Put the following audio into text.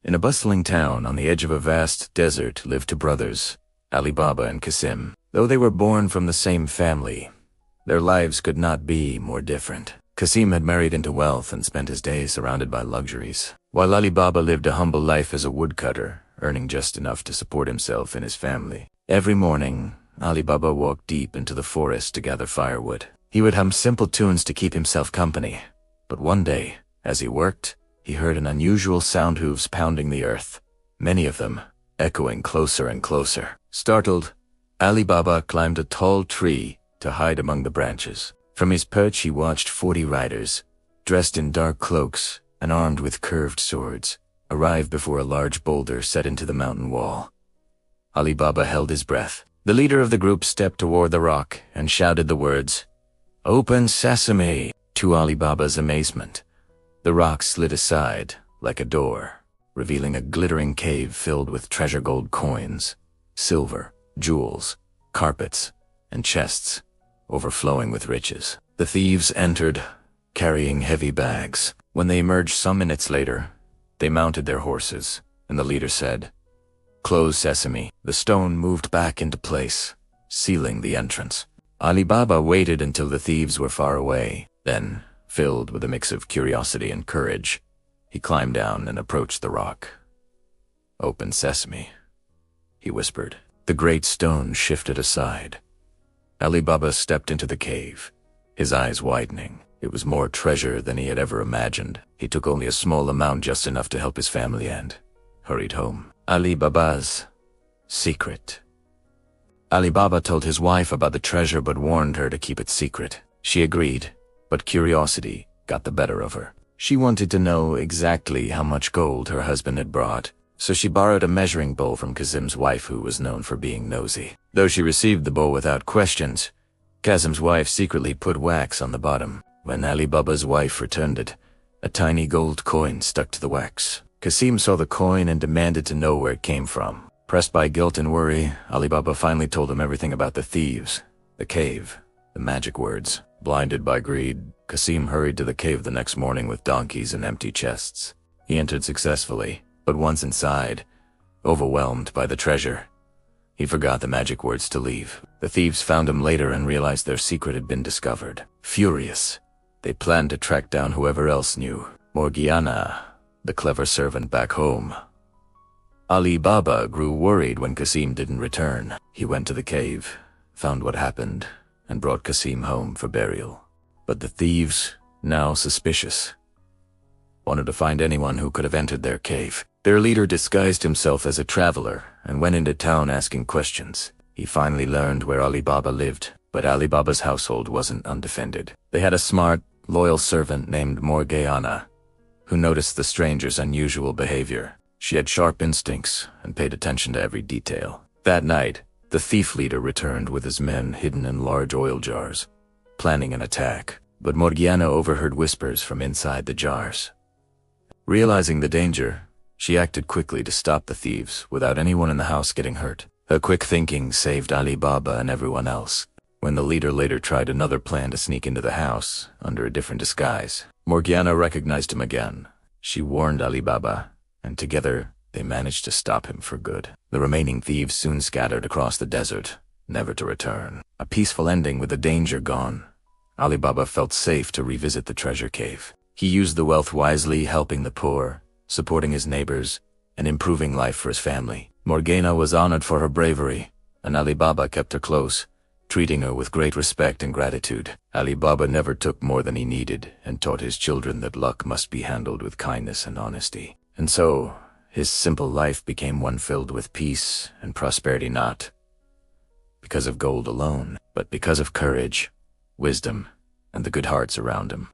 In a bustling town on the edge of a vast desert lived two brothers, Ali Baba and Qasim. Though they were born from the same family, their lives could not be more different. Qasim had married into wealth and spent his days surrounded by luxuries, while Ali Baba lived a humble life as a woodcutter, earning just enough to support himself and his family. Every morning, Ali Baba walked deep into the forest to gather firewood. He would hum simple tunes to keep himself company. But one day, as he worked, he heard an unusual sound, hooves pounding the earth, many of them echoing closer and closer. Startled, Ali Baba climbed a tall tree to hide among the branches. From his perch he watched 40 riders, dressed in dark cloaks and armed with curved swords, arrive before a large boulder set into the mountain wall. Ali Baba held his breath. The leader of the group stepped toward the rock and shouted the words, "Open sesame!" To Ali Baba's amazement, the rock slid aside like a door, revealing a glittering cave filled with treasure gold coins, silver, jewels, carpets, and chests, overflowing with riches. The thieves entered, carrying heavy bags. When they emerged some minutes later, they mounted their horses, and the leader said, "Close sesame." The stone moved back into place, sealing the entrance. Ali Baba waited until the thieves were far away. Then, filled with a mix of curiosity and courage, he climbed down and approached the rock. "Open sesame," he whispered. The great stone shifted aside. Ali Baba stepped into the cave, his eyes widening. It was more treasure than he had ever imagined. He took only a small amount, just enough to help his family, and hurried home. Ali Baba's secret. Ali Baba told his wife about the treasure but warned her to keep it secret. She agreed, but curiosity got the better of her. She wanted to know exactly how much gold her husband had brought, so she borrowed a measuring bowl from Qasim's wife, who was known for being nosy. Though she received the bowl without questions, Qasim's wife secretly put wax on the bottom. When Ali Baba's wife returned it, a tiny gold coin stuck to the wax. Qasim saw the coin and demanded to know where it came from. Pressed by guilt and worry, Ali Baba finally told him everything about the thieves, the cave, the magic words. Blinded by greed, Qasim hurried to the cave the next morning with donkeys and empty chests. He entered successfully, but once inside, overwhelmed by the treasure, he forgot the magic words to leave. The thieves found him later and realized their secret had been discovered. Furious, they planned to track down whoever else knew. Morgiana, the clever servant back home. Ali Baba grew worried when Qasim didn't return. He went to the cave, found what happened, and brought Qasim home for burial. But the thieves, now suspicious, wanted to find anyone who could have entered their cave. Their leader disguised himself as a traveler and went into town asking questions. He finally learned where Ali Baba lived, but Ali Baba's household wasn't undefended. They had a smart, loyal servant named Morgiana, who noticed the stranger's unusual behavior. She had sharp instincts and paid attention to every detail. That night, the thief leader returned with his men hidden in large oil jars, planning an attack. But Morgiana overheard whispers from inside the jars. Realizing the danger, she acted quickly to stop the thieves without anyone in the house getting hurt. Her quick thinking saved Ali Baba and everyone else. When the leader later tried another plan to sneak into the house under a different disguise, Morgiana recognized him again. She warned Ali Baba, and together they managed to stop him for good. The remaining thieves soon scattered across the desert, never to return. A peaceful ending with the danger gone. Ali Baba felt safe to revisit the treasure cave. He used the wealth wisely, helping the poor, supporting his neighbors, and improving life for his family. Morgiana was honored for her bravery, and Ali Baba kept her close, treating her with great respect and gratitude. Ali Baba never took more than he needed and taught his children that luck must be handled with kindness and honesty. And so, his simple life became one filled with peace and prosperity, not because of gold alone, but because of courage, wisdom, and the good hearts around him.